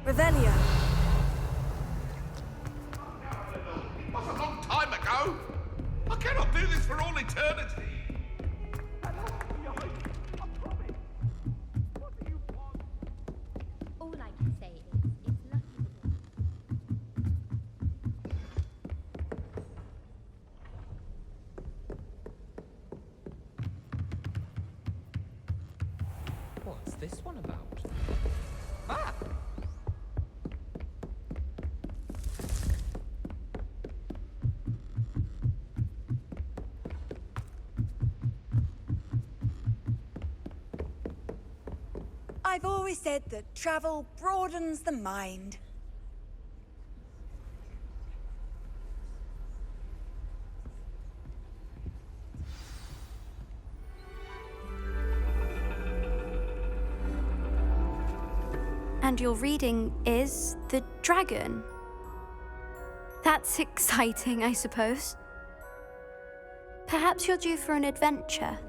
Revelio. That's a long time ago. I cannot do this for all eternity. All I can say is it's lucky. What's this one about? Ah! I've always said that travel broadens the mind. And your reading is The Dragon. That's exciting, I suppose. Perhaps you're due for an adventure.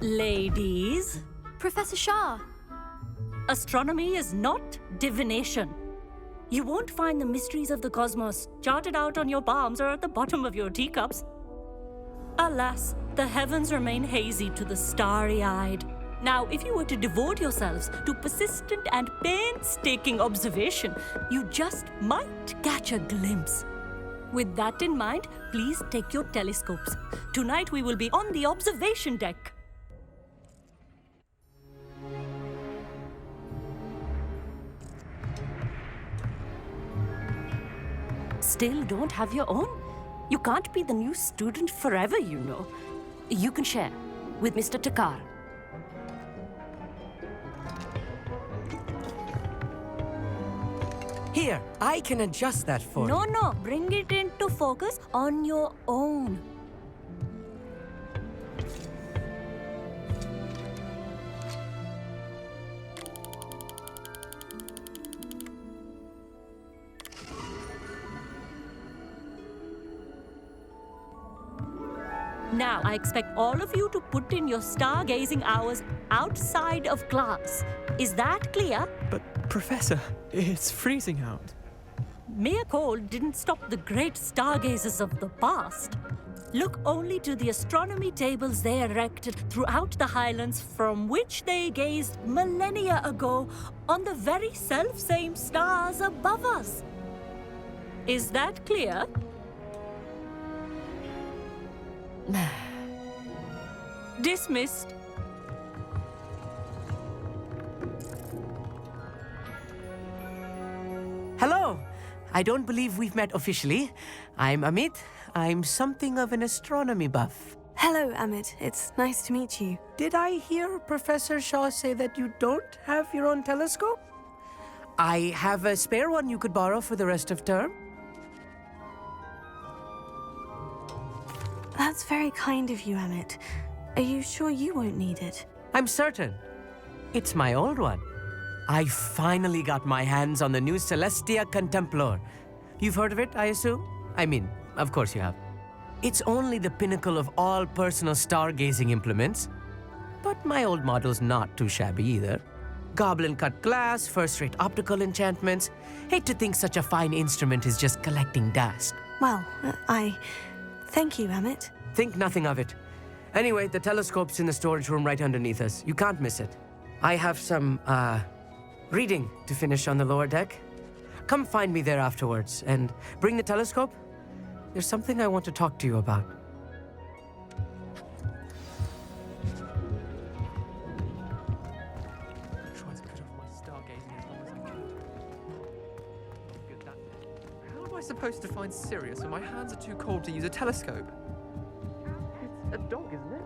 Ladies, Professor Shah. astronomy is not divination. You won't find the mysteries of the cosmos charted out on your palms or at the bottom of your teacups. Alas, the heavens remain hazy to the starry-eyed. Now, if you were to devote yourselves to persistent and painstaking observation, you just might catch a glimpse. With that in mind, please take your telescopes. Tonight we will be on the observation deck. Still don't have your own? You can't be the new student forever, you know. You can share with Mr. Takar. Here, I can adjust that for you. No, bring it into focus on your own. Now, I expect all of you to put in your stargazing hours outside of class. Is that clear? But, Professor, it's freezing out. Mere cold didn't stop the great stargazers of the past. Look only to the astronomy tables they erected throughout the highlands from which they gazed millennia ago on the very self-same stars above us. Is that clear? Dismissed. Hello. I don't believe we've met officially. I'm Amit. I'm something of an astronomy buff. Hello, Amit. It's nice to meet you. Did I hear Professor Shaw say that you don't have your own telescope? I have a spare one you could borrow for the rest of term. That's very kind of you, Amit. Are you sure you won't need it? I'm certain. It's my old one. I finally got my hands on the new Celestia Contemplar. You've heard of it, I assume? I mean, of course you have. It's only the pinnacle of all personal stargazing implements. But my old model's not too shabby either. Goblin-cut glass, first-rate optical enchantments. Hate to think such a fine instrument is just collecting dust. Well, thank you, Amit. Think nothing of it. Anyway, the telescope's in the storage room right underneath us. You can't miss it. I have some, reading to finish on the lower deck. Come find me there afterwards, and bring the telescope. There's something I want to talk to you about. Try to put off my stargazing as long as I can. Good that. How am I supposed to find Sirius when my hands are too cold to use a telescope? It's a dog, isn't it?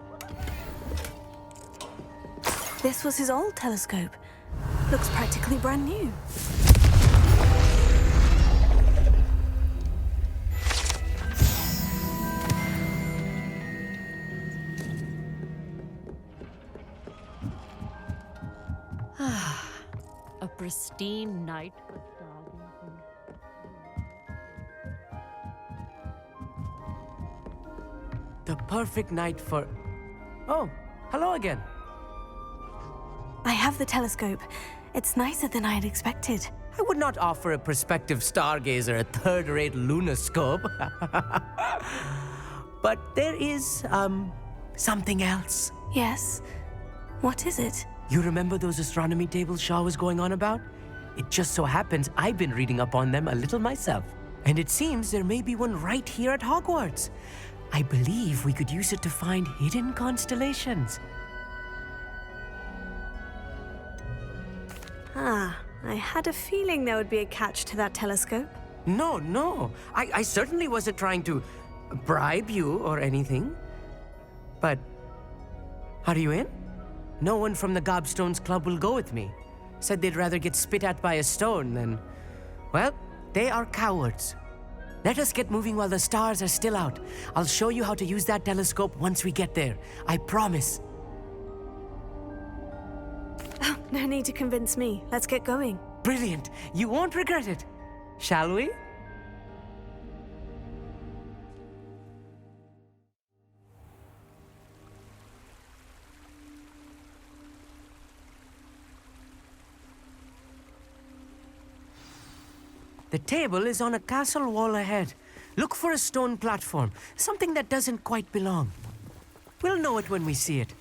This was his old telescope. Looks practically brand new. A pristine night for stargazing. The perfect night for... Oh, hello again. I have the telescope. It's nicer than I had expected. I would not offer a prospective stargazer a third-rate lunoscope. But there is, something else. Yes. What is it? You remember those astronomy tables Shaw was going on about? It just so happens I've been reading up on them a little myself. And it seems there may be one right here at Hogwarts. I believe we could use it to find hidden constellations. Ah, I had a feeling there would be a catch to that telescope. No. I certainly wasn't trying to bribe you or anything. But are you in? No one from the Gobstones Club will go with me. Said they'd rather get spit at by a stone than... Well, they are cowards. Let us get moving while the stars are still out. I'll show you how to use that telescope once we get there. I promise. Oh, no need to convince me. Let's get going. Brilliant. You won't regret it. Shall we? The table is on a castle wall ahead. Look for a stone platform, something that doesn't quite belong. We'll know it when we see it.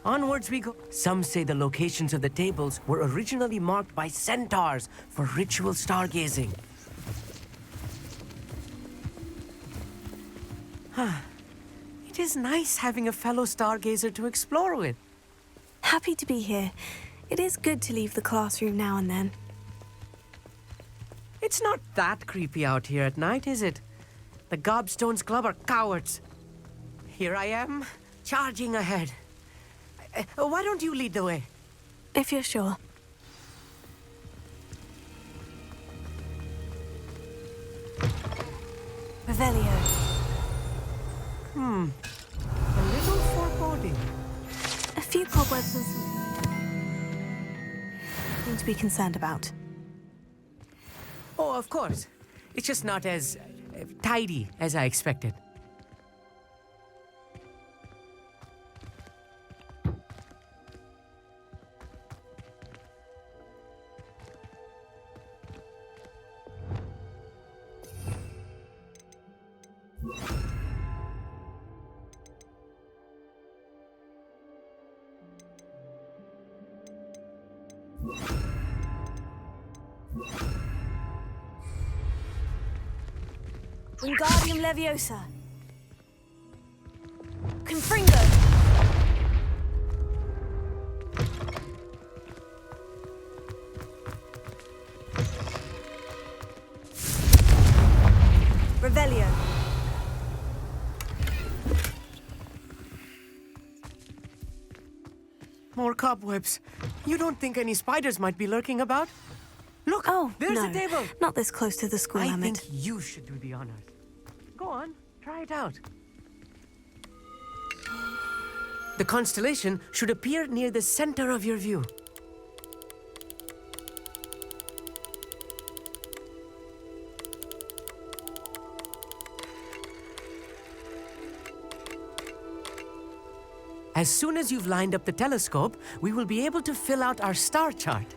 Onwards we go. Some say the locations of the tables were originally marked by centaurs for ritual stargazing. It is nice having a fellow stargazer to explore with. Happy to be here. It is good to leave the classroom now and then. It's not that creepy out here at night, is it? The Gobstones Club are cowards. Here I am, charging ahead. Why don't you lead the way? If you're sure. Revelio. A little foreboding. A few cobwebs and something to be concerned about. Oh, of course. It's just not as tidy as I expected. Wingardium Leviosa. Confringo. Revelio. More cobwebs. You don't think any spiders might be lurking about? Look, Oh, there's no. the table. Not this close to the school, I Amit. think you should do the honors. Go on, try it out. The constellation should appear near the center of your view. As soon as you've lined up the telescope, we will be able to fill out our star chart.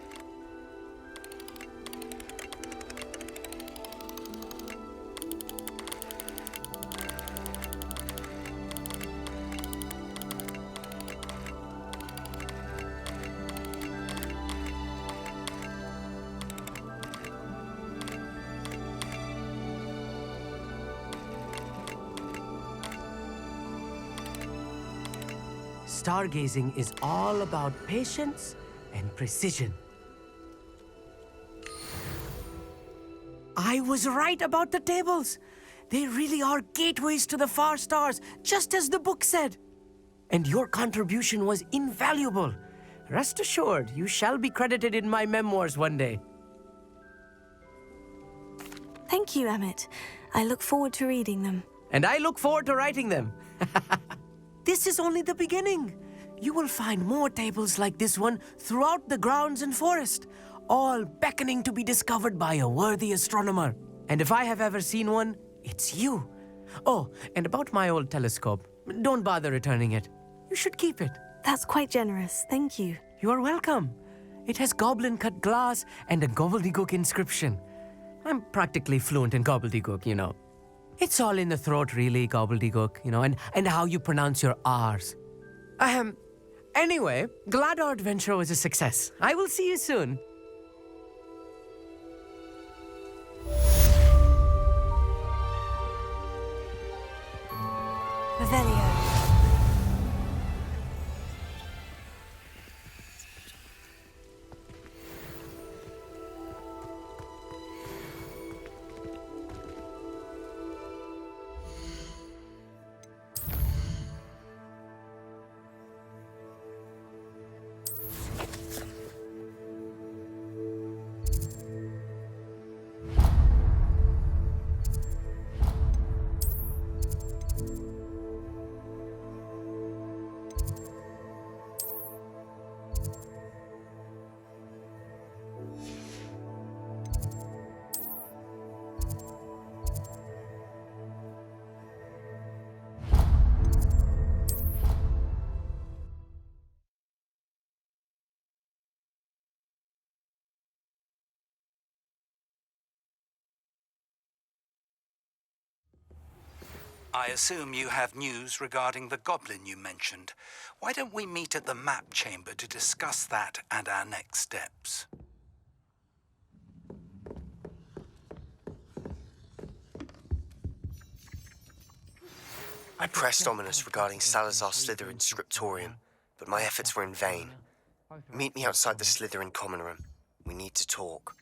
Stargazing is all about patience and precision. I was right about the tables. They really are gateways to the far stars, just as the book said. And your contribution was invaluable. Rest assured, you shall be credited in my memoirs one day. Thank you, Amit. I look forward to reading them. And I look forward to writing them. This is only the beginning. You will find more tables like this one throughout the grounds and forest, all beckoning to be discovered by a worthy astronomer. And if I have ever seen one, it's you. Oh, and about my old telescope, don't bother returning it. You should keep it. That's quite generous. Thank you. You are welcome. It has goblin-cut glass and a gobbledygook inscription. I'm practically fluent in gobbledygook, you know. It's all in the throat, really, gobbledygook, you know, and how you pronounce your R's. Anyway, glad our adventure was a success. I will see you soon. Revelio. I assume you have news regarding the goblin you mentioned. Why don't we meet at the map chamber to discuss that and our next steps? I pressed Ominous regarding Salazar Slytherin's scriptorium, but my efforts were in vain. Meet me outside the Slytherin common room. We need to talk.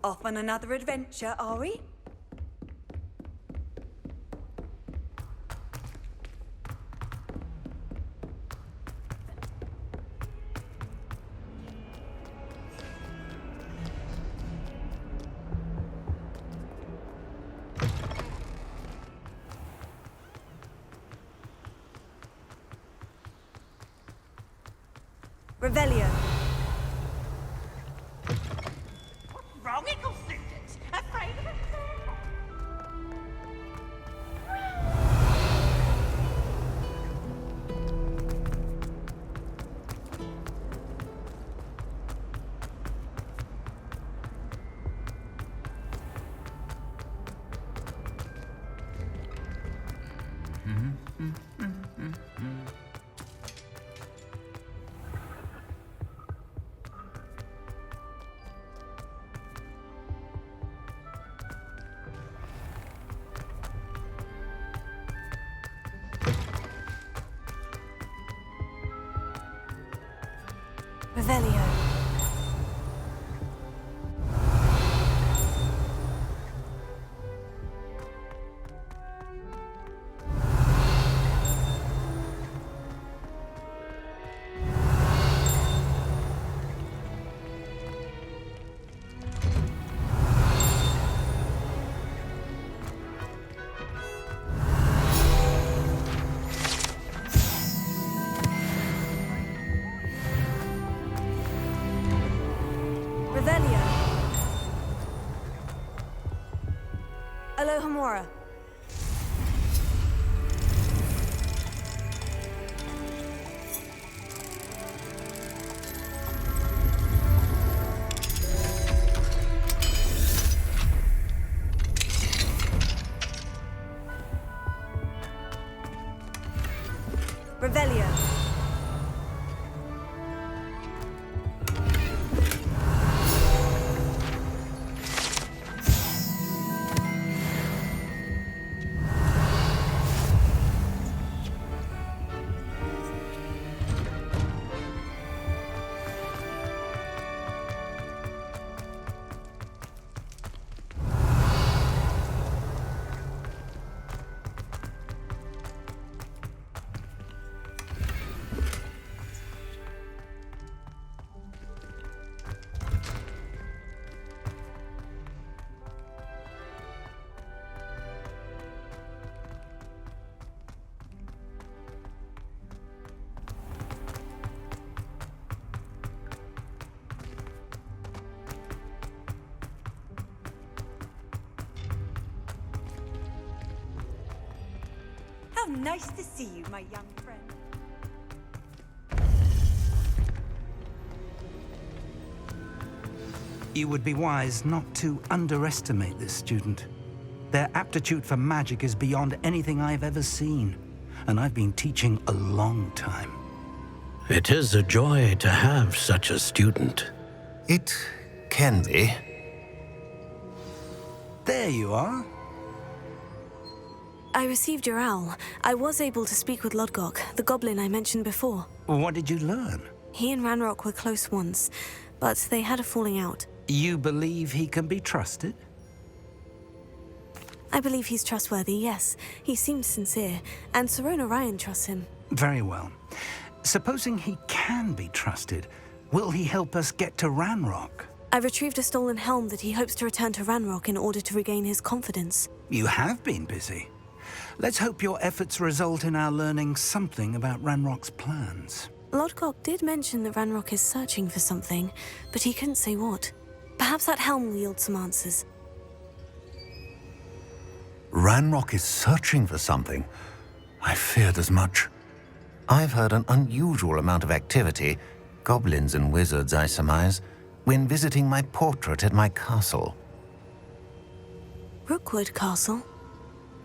Off on another adventure, are we? Revelio. Wrong, Eagle students? Afraid of it? Revelio. Revelio. Alohomora. Revelio. How nice to see you, my young friend. You would be wise not to underestimate this student. Their aptitude for magic is beyond anything I've ever seen, and I've been teaching a long time. It is a joy to have such a student. It can be. There you are. I received your owl. I was able to speak with Lodgok, the goblin I mentioned before. What did you learn? He and Ranrock were close once, but they had a falling out. You believe he can be trusted? I believe he's trustworthy, yes. He seemed sincere, and Sirona Ryan trusts him. Very well. Supposing he can be trusted, will he help us get to Ranrock? I retrieved a stolen helm that he hopes to return to Ranrock in order to regain his confidence. You have been busy. Let's hope your efforts result in our learning something about Ranrock's plans. Lodgok did mention that Ranrock is searching for something, but he couldn't say what. Perhaps that helm will yield some answers. Ranrock is searching for something. I feared as much. I've heard an unusual amount of activity, goblins and wizards, I surmise, when visiting my portrait at my castle. Rookwood Castle?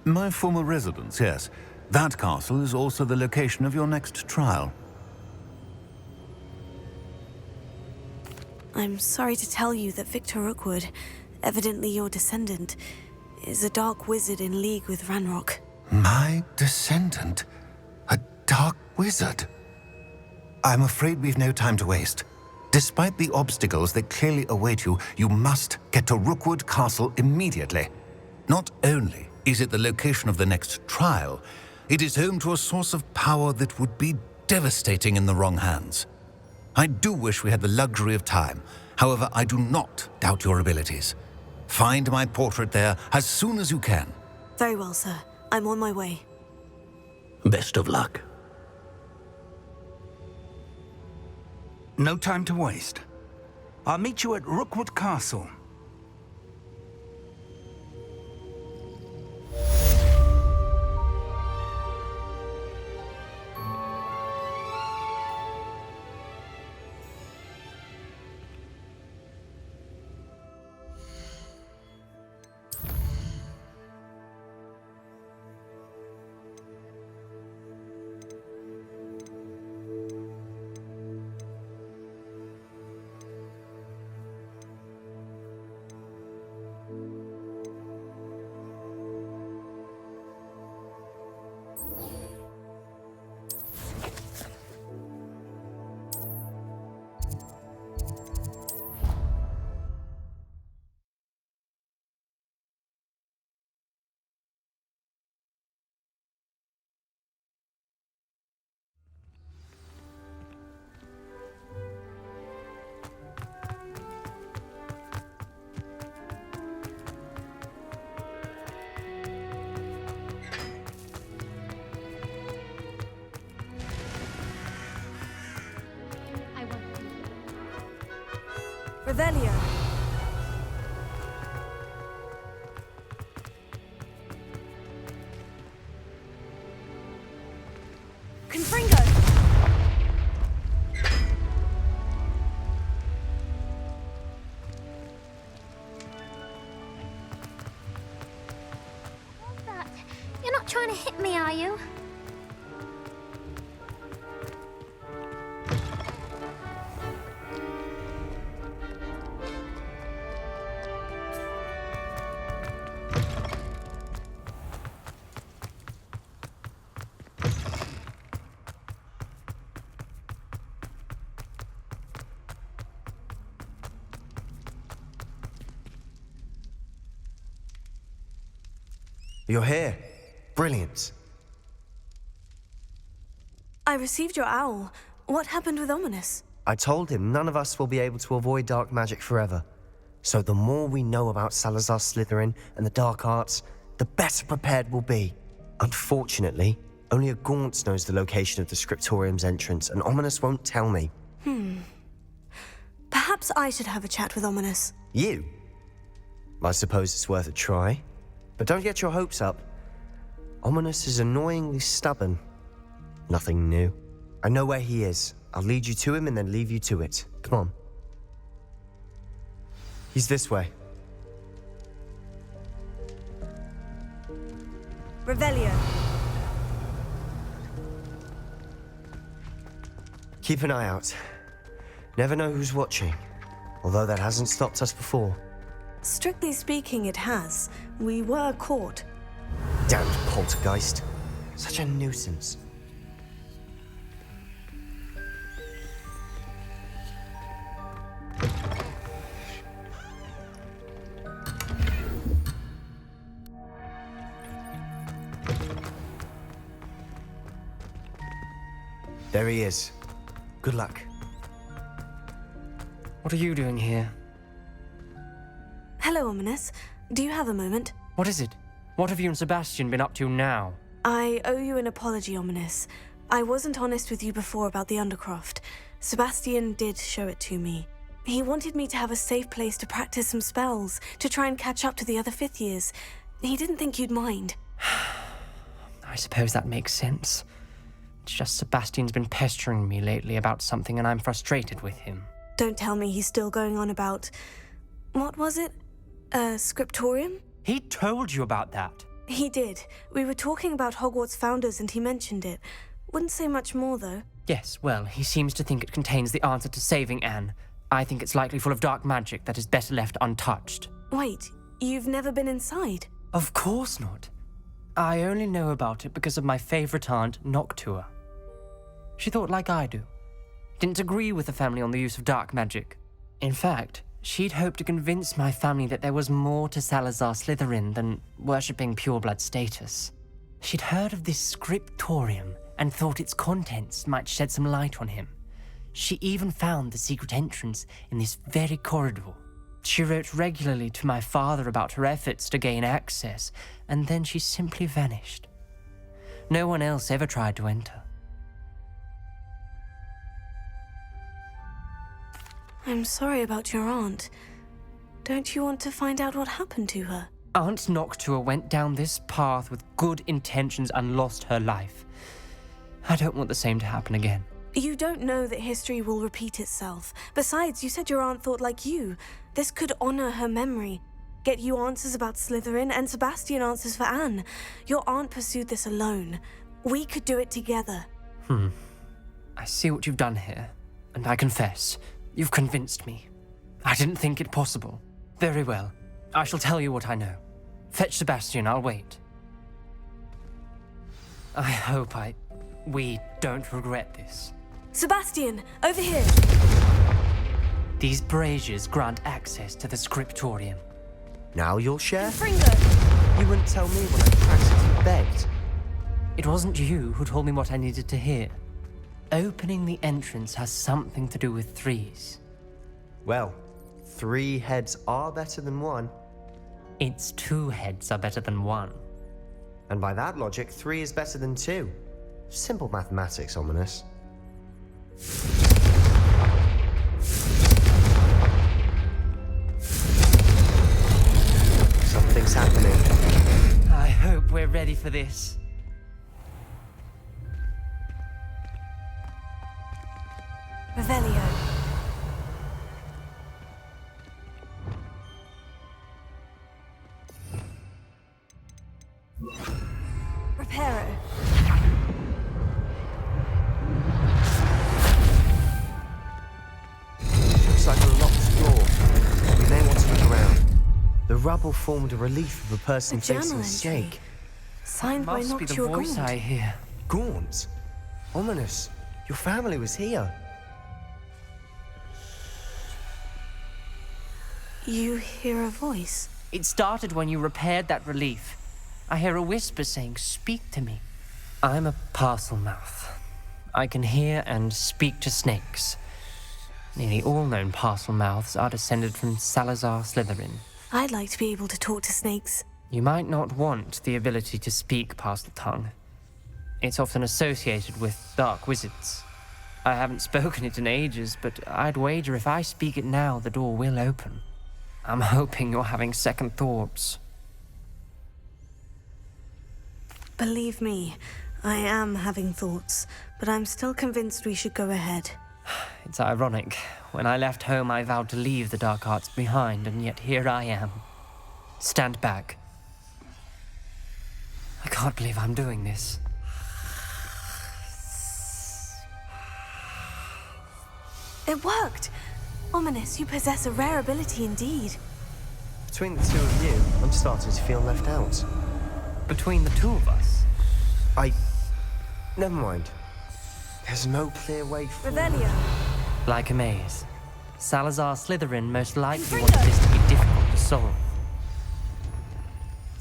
My former residence, yes. That castle is also the location of your next trial. I'm sorry to tell you that Victor Rookwood, evidently your descendant, is a dark wizard in league with Ranrock. My descendant? A dark wizard? I'm afraid we've no time to waste. Despite the obstacles that clearly await you, you must get to Rookwood Castle immediately. Not only is it the location of the next trial, it is home to a source of power that would be devastating in the wrong hands. I do wish we had the luxury of time. However, I do not doubt your abilities. Find my portrait there as soon as you can. Very well, sir. I'm on my way. Best of luck. No time to waste. I'll meet you at Rookwood Castle. Revelio. Confringo. What's that? You're not trying to hit me, are you? You're here. Brilliant. I received your owl. What happened with Ominous? I told him none of us will be able to avoid dark magic forever. So the more we know about Salazar Slytherin and the dark arts, the better prepared we'll be. Unfortunately, only a Gaunt knows the location of the Scriptorium's entrance, and Ominous won't tell me. Perhaps I should have a chat with Ominous. You? I suppose it's worth a try. But don't get your hopes up. Ominous is annoyingly stubborn. Nothing new. I know where he is. I'll lead you to him and then leave you to it. Come on. He's this way. Revelio. Keep an eye out. Never know who's watching. Although that hasn't stopped us before. Strictly speaking, it has. We were caught. Damned poltergeist. Such a nuisance. There he is. Good luck. What are you doing here? Hello, Ominous. Do you have a moment? What is it? What have you and Sebastian been up to now? I owe you an apology, Ominous. I wasn't honest with you before about the Undercroft. Sebastian did show it to me. He wanted me to have a safe place to practice some spells, to try and catch up to the other fifth years. He didn't think you'd mind. I suppose that makes sense. It's just Sebastian's been pestering me lately about something and I'm frustrated with him. Don't tell me he's still going on about... What was it? Scriptorium? He told you about that? He did. We were talking about Hogwarts founders and he mentioned it. Wouldn't say much more, though. Yes, well, he seems to think it contains the answer to saving Anne. I think it's likely full of dark magic that is better left untouched. Wait, you've never been inside? Of course not. I only know about it because of my favorite aunt, Noctua. She thought like I do. Didn't agree with the family on the use of dark magic. In fact, she'd hoped to convince my family that there was more to Salazar Slytherin than worshipping pureblood status. She'd heard of this scriptorium and thought its contents might shed some light on him. She even found the secret entrance in this very corridor. She wrote regularly to my father about her efforts to gain access, and then she simply vanished. No one else ever tried to enter. I'm sorry about your aunt. Don't you want to find out what happened to her? Aunt Noctua went down this path with good intentions and lost her life. I don't want the same to happen again. You don't know that history will repeat itself. Besides, you said your aunt thought like you. This could honor her memory. Get you answers about Slytherin and Sebastian answers for Anne. Your aunt pursued this alone. We could do it together. I see what you've done here, and I confess, you've convinced me. I didn't think it possible. Very well. I shall tell you what I know. Fetch Sebastian, I'll wait. I hope we don't regret this. Sebastian, over here! These braziers grant access to the scriptorium. Now you'll share? Fringo! You wouldn't tell me when I practically begged. It wasn't you who told me what I needed to hear. Opening the entrance has something to do with threes. Well, 3 heads are better than 1. It's 2 heads are better than 1. And by that logic, 3 is better than 2. Simple mathematics, Ominous. Something's happening. I hope we're ready for this. Revelio. Reparo. Looks like a locked door. We may want to look around. The rubble formed a relief of a person A facing journal a snake. Signed by Must be the Noctua voice Gaunt. I hear. Gaunt? Ominous. Your family was here. You hear a voice? It started when you repaired that relief. I hear a whisper saying, "Speak to me." I'm a parcel mouth. I can hear and speak to snakes. Nearly all known parcel mouths are descended from Salazar Slytherin. I'd like to be able to talk to snakes. You might not want the ability to speak parcel tongue. It's often associated with dark wizards. I haven't spoken it in ages, but I'd wager if I speak it now, the door will open. I'm hoping you're having second thoughts. Believe me, I am having thoughts, but I'm still convinced we should go ahead. It's ironic. When I left home, I vowed to leave the dark arts behind, and yet here I am. Stand back. I can't believe I'm doing this. It worked! Ominous, you possess a rare ability indeed. Between the two of you, I'm starting to feel left out. Between the two of us? Never mind. There's no clear way forward. Revelio. Like a maze. Salazar Slytherin most likely wanted this to be difficult to solve.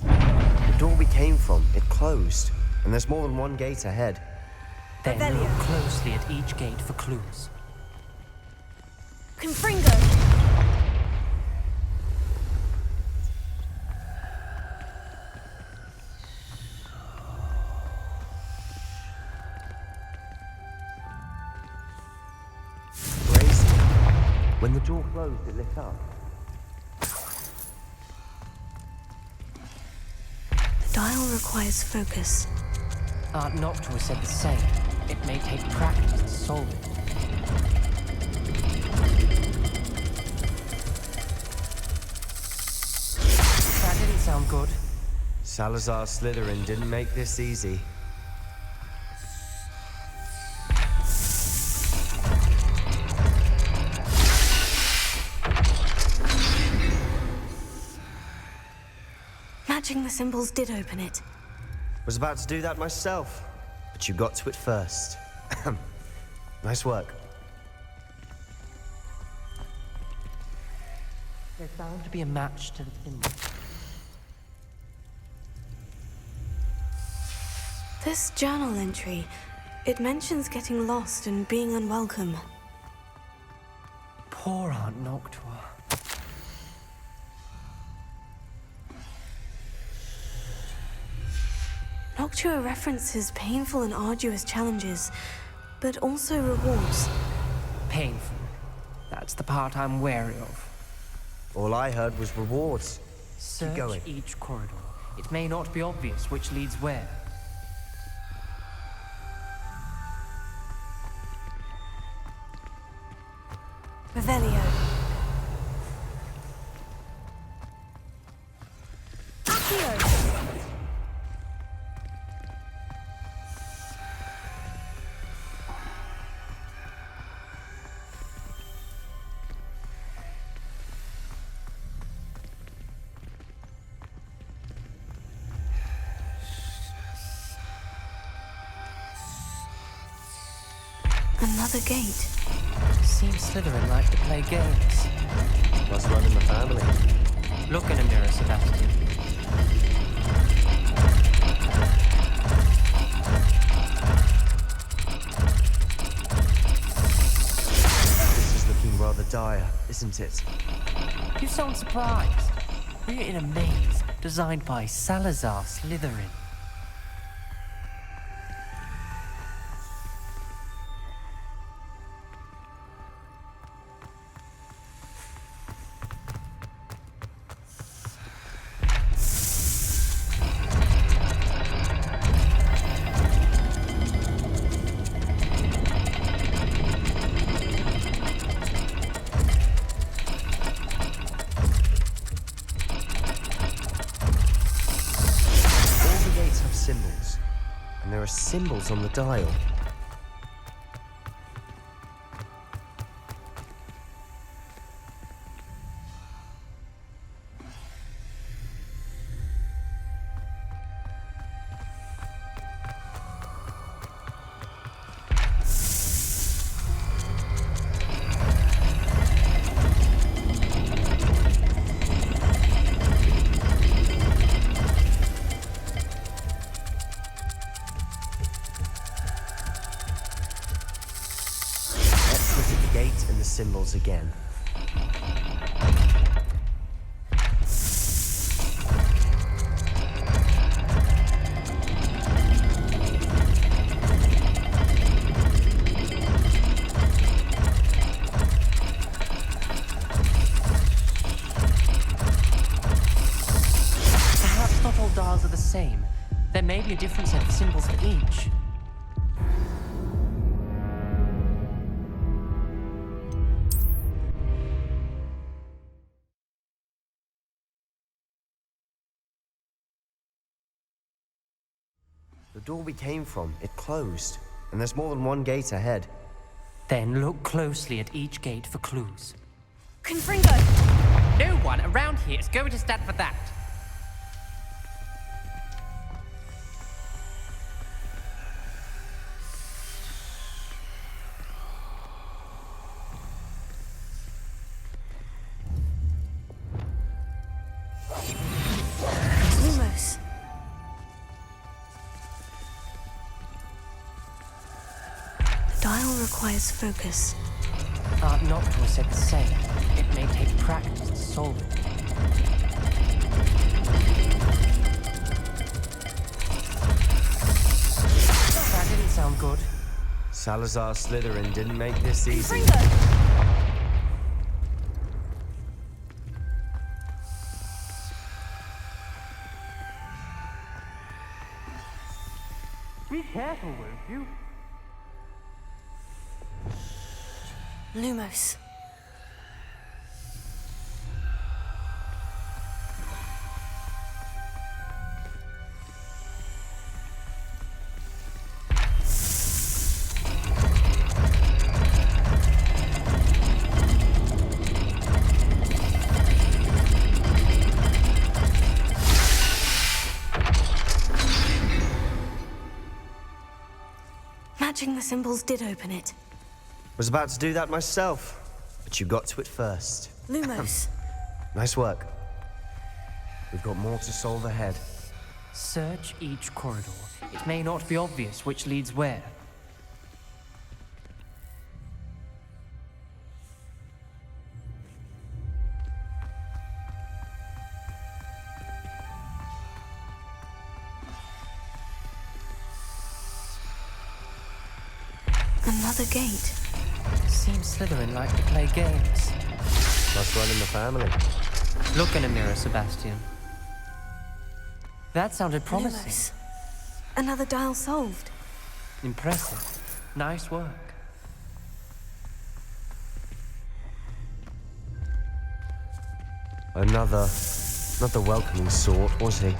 The door we came from, it closed. And there's more than one gate ahead. Then look closely at each gate for clues. Confringo! Crazy. When the door closed, it lit up. The dial requires focus. Aunt Noctua said the same. It may take practice to solve it. That didn't sound good. Salazar Slytherin didn't make this easy. Matching the symbols did open it. Was about to do that myself, but you got to it first. Nice work. There's bound to be a match to the symbol. This journal entry, it mentions getting lost and being unwelcome. Poor Aunt Noctua. Noctua references painful and arduous challenges, but also rewards. Painful. That's the part I'm wary of. All I heard was rewards. Search Keep going. each corridor. It may not be obvious which leads where. Revelio. Accio. Another gate. Seems Slytherin like to play games. Must run in the family. Look in a mirror, Sebastian. This is looking rather dire, isn't it? You sound surprised. We're in a maze designed by Salazar Slytherin. Symbols. And there are symbols on the dial. symbols again. Perhaps not all dials are the same. There may be a different set of symbols for each. The door we came from, it closed, and there's more than one gate ahead. Then look closely at each gate for clues. Confringo! No one around here is going to stand for that. Lumos. The dial requires focus. Aunt Noctua said the same. It may take practice to solve it. That didn't sound good. Salazar Slytherin didn't make this easy. Be careful, won't you? Lumos. Matching the symbols did open it. Was about to do that myself, but you got to it first. Lumos. Nice work. We've got more to solve ahead. Search each corridor. It may not be obvious which leads where. Another gate. Seems Slytherin like to play games. Must run in the family. Look in a mirror, Sebastian. That sounded promising. Lumos. Another dial solved. Impressive. Nice work. Another, not the welcoming sort, was he?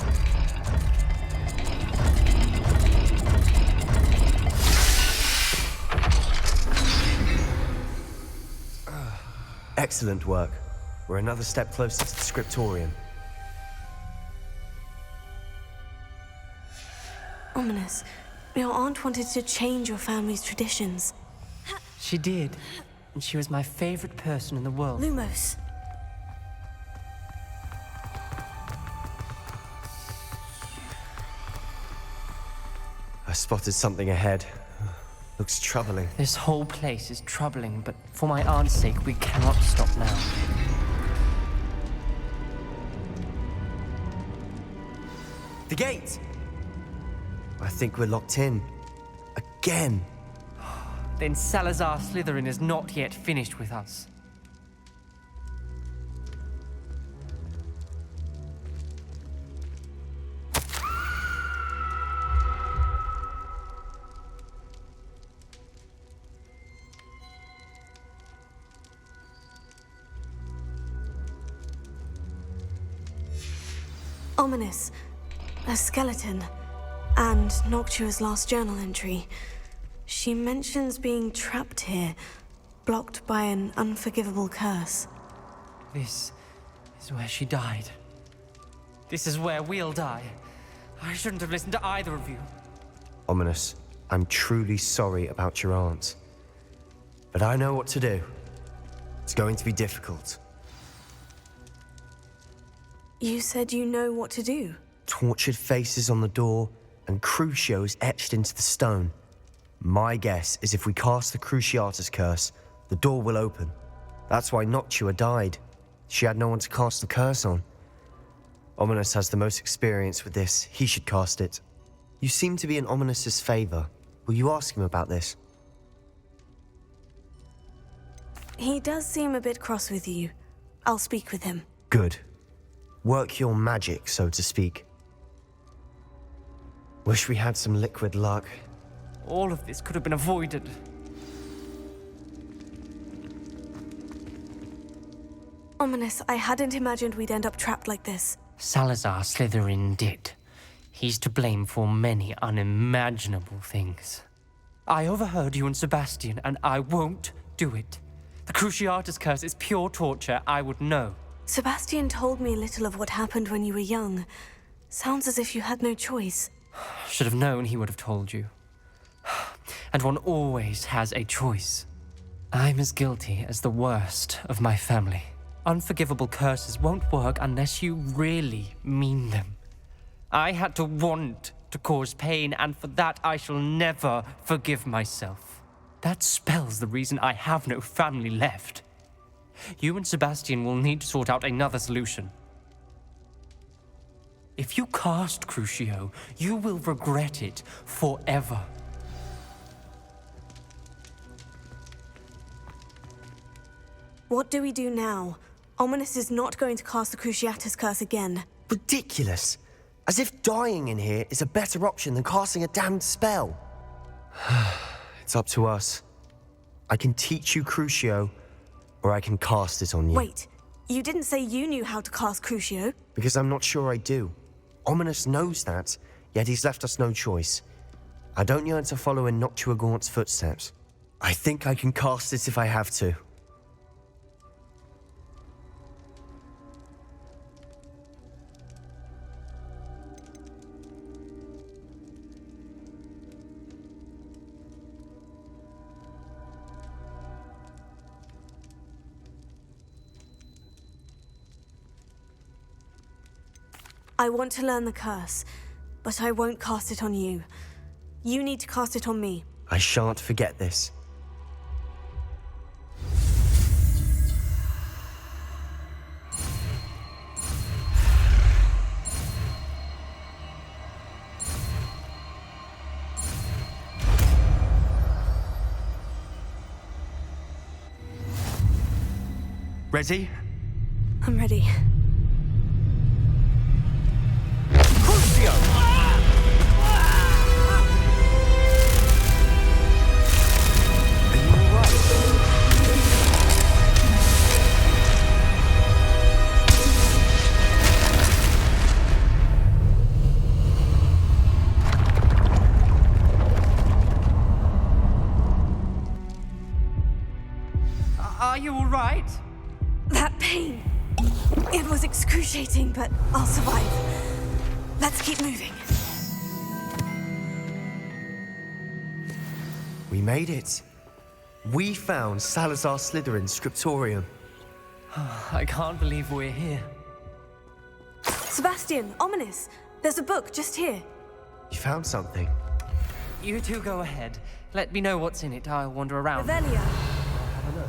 Excellent work. We're another step closer to the scriptorium. Ominous. Your aunt wanted to change your family's traditions. She did. And she was my favorite person in the world. Lumos. I spotted something ahead. Looks troubling. This whole place is troubling, but for my aunt's sake, we cannot stop now. The gate! I think we're locked in. Again. Then Salazar Slytherin is not yet finished with us. Ominous. A skeleton. And Noctua's last journal entry. She mentions being trapped here, blocked by an unforgivable curse. This is where she died. This is where we'll die. I shouldn't have listened to either of you. Ominous, I'm truly sorry about your aunt. But I know what to do. It's going to be difficult. You said you know what to do. Tortured faces on the door and crucios etched into the stone. My guess is if we cast the Cruciatus curse, the door will open. That's why Noctua died. She had no one to cast the curse on. Ominous has the most experience with this. He should cast it. You seem to be in Ominous's favor. Will you ask him about this? He does seem a bit cross with you. I'll speak with him. Good. Work your magic, so to speak. Wish we had some liquid luck. All of this could have been avoided. Ominous, I hadn't imagined we'd end up trapped like this. Salazar Slytherin did. He's to blame for many unimaginable things. I overheard you and Sebastian, and I won't do it. The Cruciatus curse is pure torture. I would know. Sebastian told me little of what happened when you were young. Sounds as if you had no choice. Should have known he would have told you. And one always has a choice. I'm as guilty as the worst of my family. Unforgivable curses won't work unless you really mean them. I had to want to cause pain, and for that I shall never forgive myself. That spells the reason I have no family left. You and Sebastian will need to sort out another solution. If you cast Crucio, you will regret it forever. What do we do now? Ominous is not going to cast the Cruciatus curse again. Ridiculous. As if dying in here is a better option than casting a damned spell. It's up to us. I can teach you Crucio, or I can cast it on you. Wait, you didn't say you knew how to cast Crucio? Because I'm not sure I do. Ominous knows that, yet he's left us no choice. I don't yearn to follow in Noctua Gaunt's footsteps. I think I can cast it if I have to. I want to learn the curse, but I won't cast it on you. You need to cast it on me. I shan't forget this. Ready? I'm ready. Are you all right? That pain. It was excruciating, but I'll survive. Let's keep moving. We made it. We found Salazar Slytherin's scriptorium. I can't believe we're here. Sebastian, Ominous, there's a book just here. You found something. You two go ahead. Let me know what's in it. I'll wander around. Revelia. Have a look.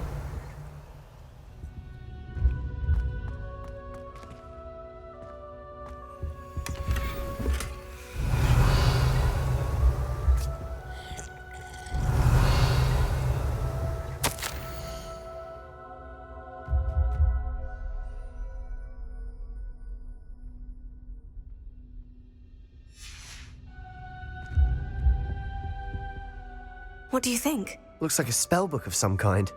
What do you think? Looks like a spellbook of some kind.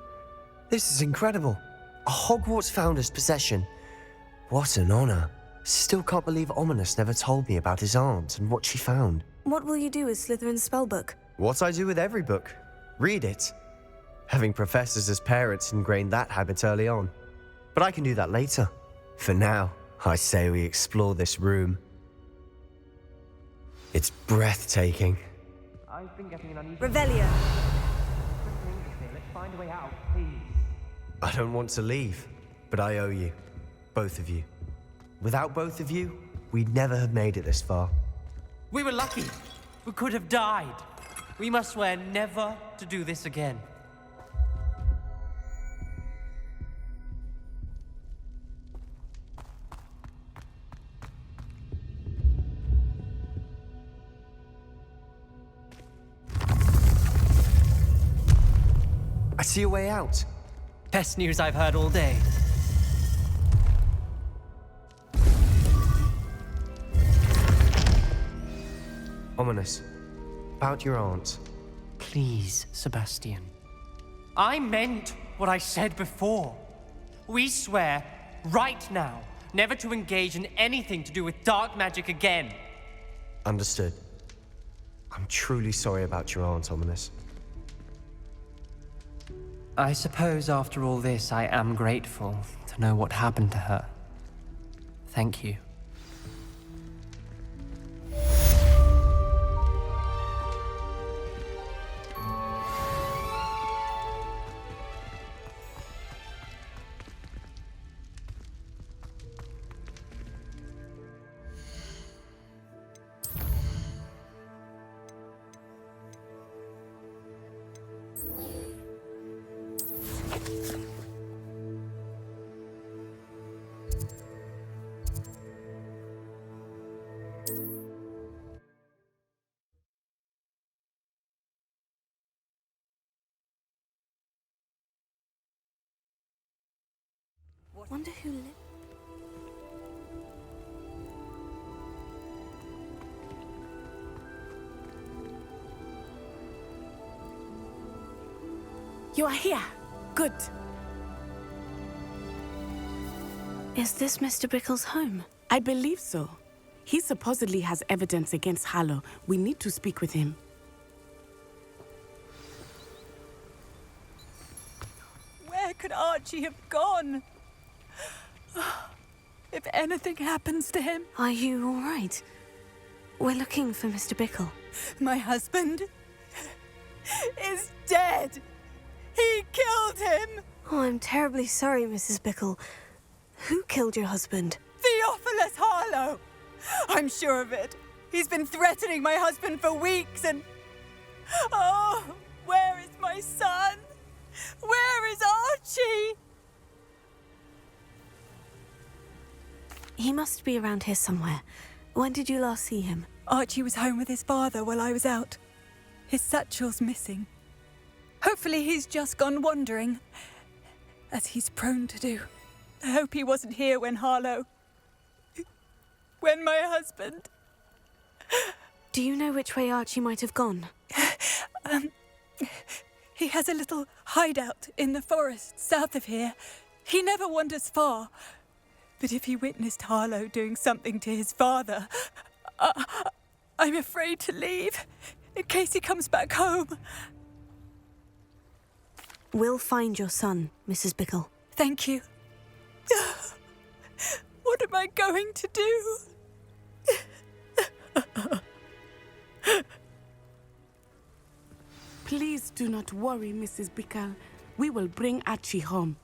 This is incredible. A Hogwarts founder's possession. What an honor. Still can't believe Ominous never told me about his aunt and what she found. What will you do with Slytherin's spellbook? What I do with every book. Read it. Having professors as parents ingrained that habit early on. But I can do that later. For now, I say we explore this room. It's breathtaking. I've been getting an unusual... Revelia. Let's find a way out, please. I don't want to leave, but I owe you. Both of you. Without both of you, we'd never have made it this far. We were lucky. We could have died. We must swear never to do this again. see a way out. Best news I've heard all day. Ominous. About your aunt. Please, Sebastian. I meant what I said before. We swear, right now, never to engage in anything to do with dark magic again. Understood. I'm truly sorry about your aunt, Ominous. I suppose after all this, I am grateful to know what happened to her. Thank you. Wonder who lived. You are here. Good. Is this Mr. Bickle's home? I believe so. He supposedly has evidence against Harlow. We need to speak with him. Where could Archie have gone? If anything happens to him... Are you all right? We're looking for Mr. Bickle. My husband is dead. He killed him. Oh, I'm terribly sorry, Mrs. Bickle. Who killed your husband? Theophilus Harlow. I'm sure of it. He's been threatening my husband for weeks and... Oh, where is my son? Where is Archie? He must be around here somewhere. When did you last see him? Archie was home with his father while I was out. His satchel's missing. Hopefully he's just gone wandering, as he's prone to do. I hope he wasn't here when Harlow... when my husband... Do you know which way Archie might have gone? He has a little hideout in the forest south of here. He never wanders far. But if he witnessed Harlow doing something to his father, I'm afraid to leave, in case he comes back home. We'll find your son, Mrs. Bickle. Thank you. What am I going to do? Please do not worry, Mrs. Bickle. We will bring Archie home.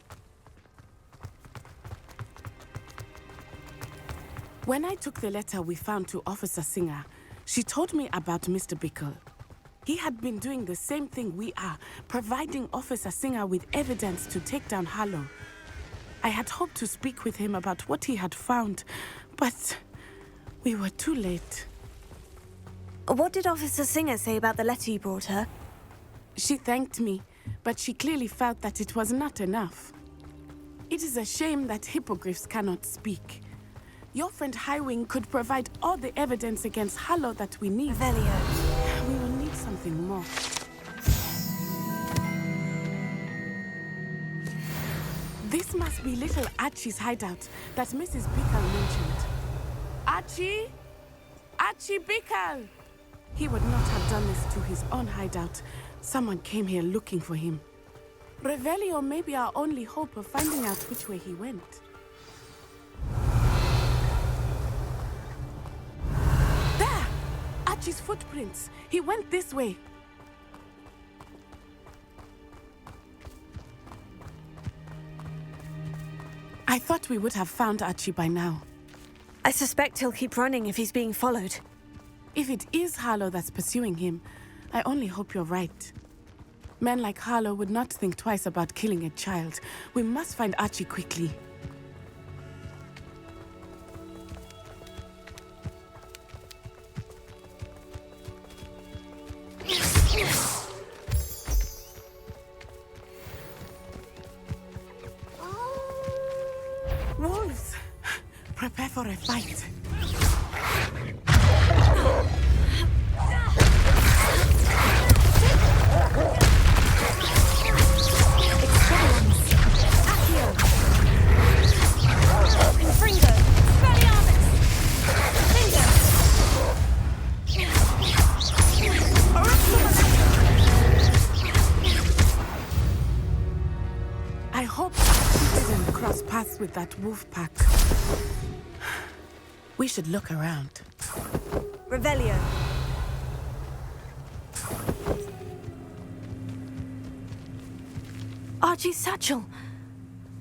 When I took the letter we found to Officer Singer, she told me about Mr. Bickle. He had been doing the same thing we are, providing Officer Singer with evidence to take down Harlow. I had hoped to speak with him about what he had found, but we were too late. What did Officer Singer say about the letter you brought her? She thanked me, but she clearly felt that it was not enough. It is a shame that hippogriffs cannot speak. Your friend Highwing could provide all the evidence against Harlow that we need. Revelio. We will need something more. This must be little Archie's hideout that Mrs. Bickle mentioned. Archie? Archie Bickle! He would not have done this to his own hideout. Someone came here looking for him. Revelio may be our only hope of finding out which way he went. There! Archie's footprints. He went this way. I thought we would have found Archie by now. I suspect he'll keep running if he's being followed. If it is Harlow that's pursuing him, I only hope you're right. Men like Harlow would not think twice about killing a child. We must find Archie quickly. a fight. I hope he didn't cross paths with that wolf pack. We should look around. Revelio. Archie's satchel.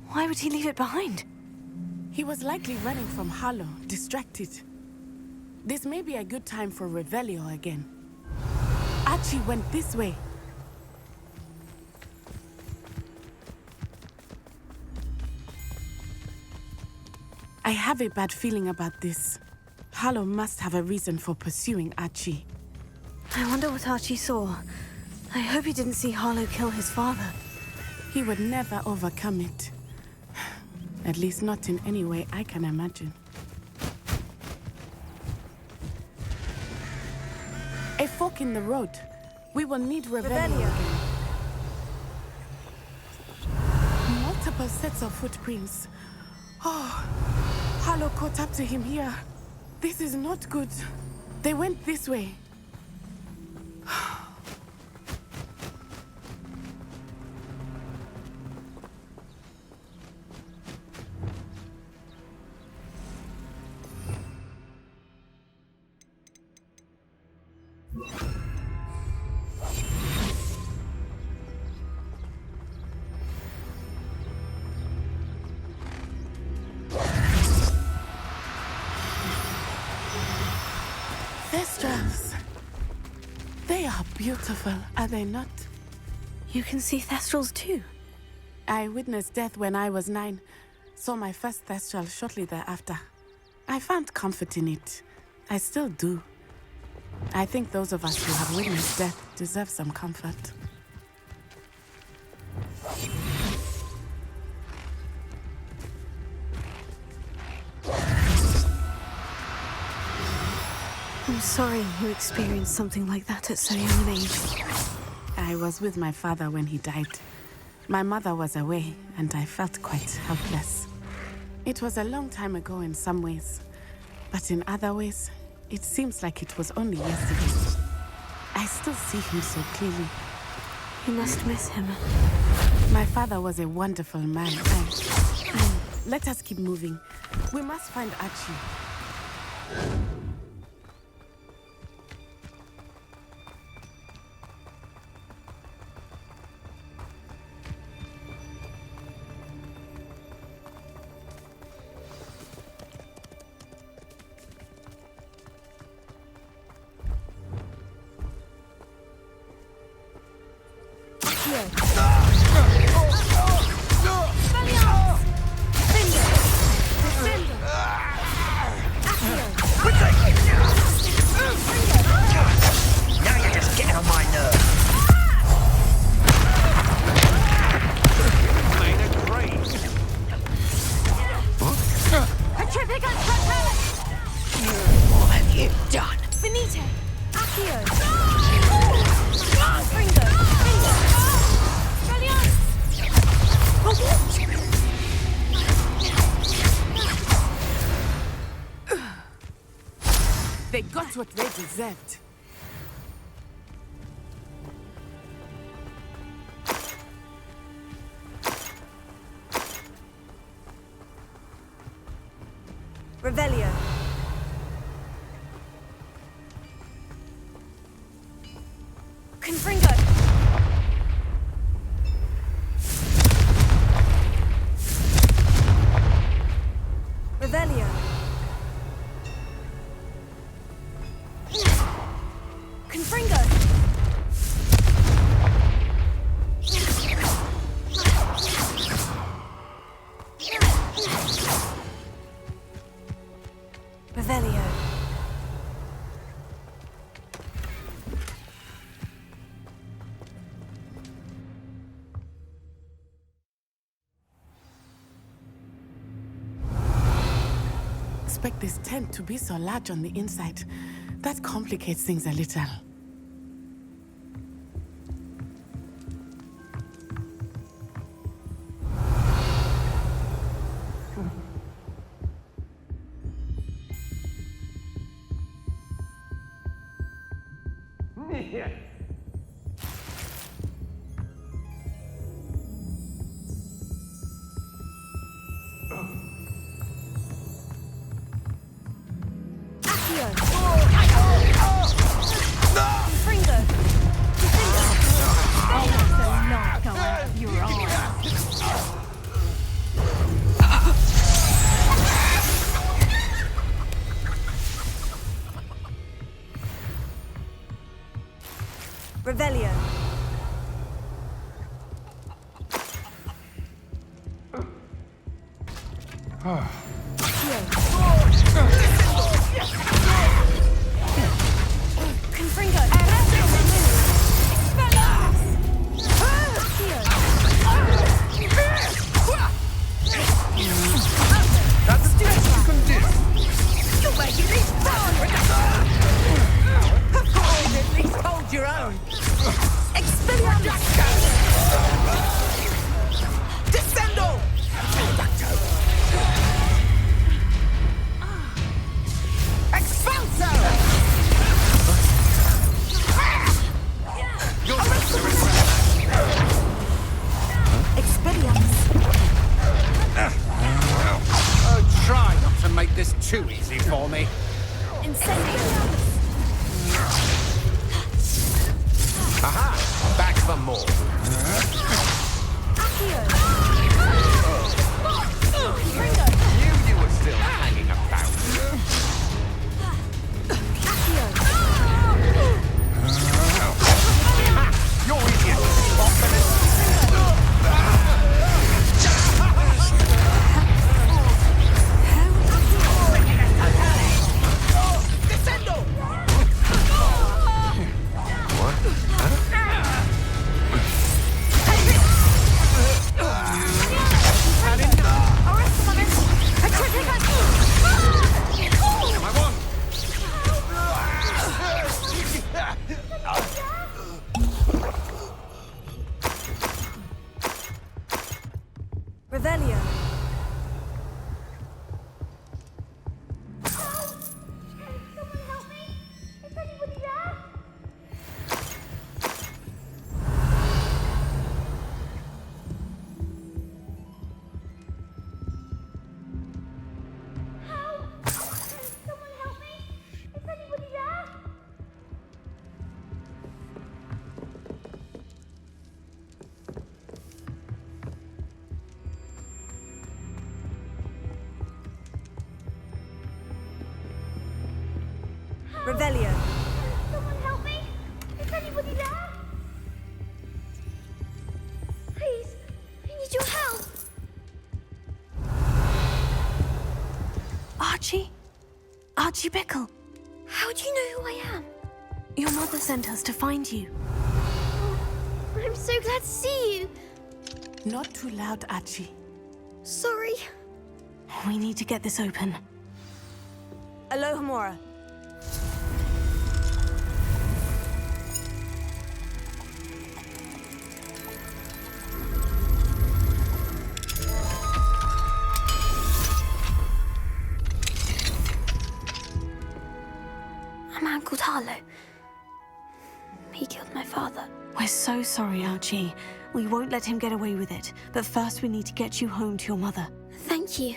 Why would he leave it behind? He was likely running from Harlow, distracted. This may be a good time for Revelio again. Archie went this way. I have a bad feeling about this. Harlow must have a reason for pursuing Archie. I wonder what Archie saw. I hope he didn't see Harlow kill his father. He would never overcome it. At least not in any way I can imagine. A fork in the road. We will need Revelio again. Multiple sets of footprints. Oh, Harlow caught up to him here. This is not good. They went this way. Thestrals. They are beautiful, are they not? You can see Thestrals too. I witnessed death when I was 9. Saw my first Thestral shortly thereafter. I found comfort in it. I still do. I think those of us who have witnessed death deserve some comfort. I'm sorry you experienced something like that at so young an age. I was with my father when he died. My mother was away, and I felt quite helpless. It was a long time ago in some ways, but in other ways, it seems like it was only yesterday. I still see him so clearly. You must miss him. My father was a wonderful man. Let us keep moving. We must find Archie. They got what they deserved. Revelio. Confringo. Revelio. Confringo. Revelio. expect this tent to be so large on the inside. That complicates things a little. Revelio. Try not to make this too easy for me. Aha! Back for more. You were still hanging about. You're idiot! Revelio. Revelio. Someone help me! Is anybody there? Please, I need your help. Archie? Archie Bickle. How do you know who I am? Your mother sent us to find you. I'm so glad to see you. Not too loud, Archie. Sorry. We need to get this open. Alohomora. A man called Harlow. He killed my father. We're so sorry, Archie. We won't let him get away with it. But first we need to get you home to your mother. Thank you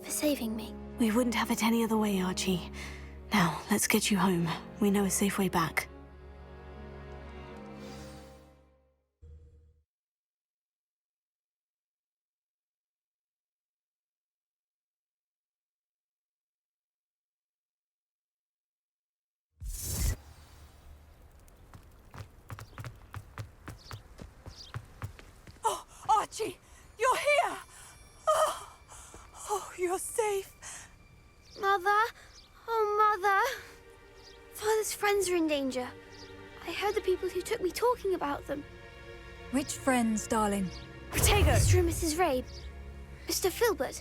for saving me. We wouldn't have it any other way, Archie. Now, let's get you home. We know a safe way back. Oh, Archie, you're here! Oh, you're safe. Mother? Oh, Mother. Father's friends are in danger. I heard the people who took me talking about them. Which friends, darling? Mr. and Mrs. Rabe, Mr. Filbert,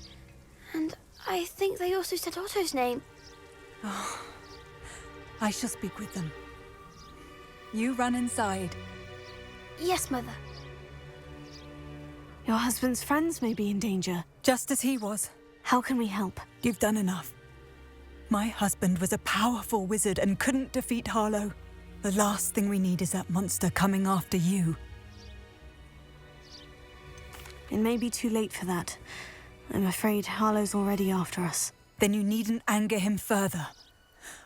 and I think they also said Otto's name. Oh, I shall speak with them. You run inside. Yes, Mother. Your husband's friends may be in danger. Just as he was. How can we help? You've done enough. My husband was a powerful wizard and couldn't defeat Harlow. The last thing we need is that monster coming after you. It may be too late for that. I'm afraid Harlow's already after us. Then you needn't anger him further.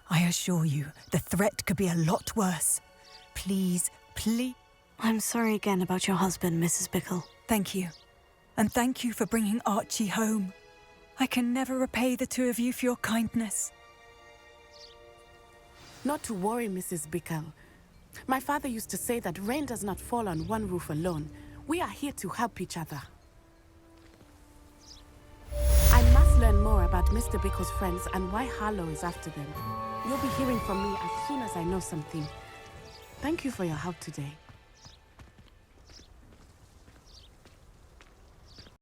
I assure you, the threat could be a lot worse. Please, please. I'm sorry again about your husband, Mrs. Bickle. Thank you. And thank you for bringing Archie home. I can never repay the two of you for your kindness. Not to worry, Mrs. Bickle. My father used to say that rain does not fall on one roof alone. We are here to help each other. I must learn more about Mr. Bickle's friends and why Harlow is after them. You'll be hearing from me as soon as I know something. Thank you for your help today.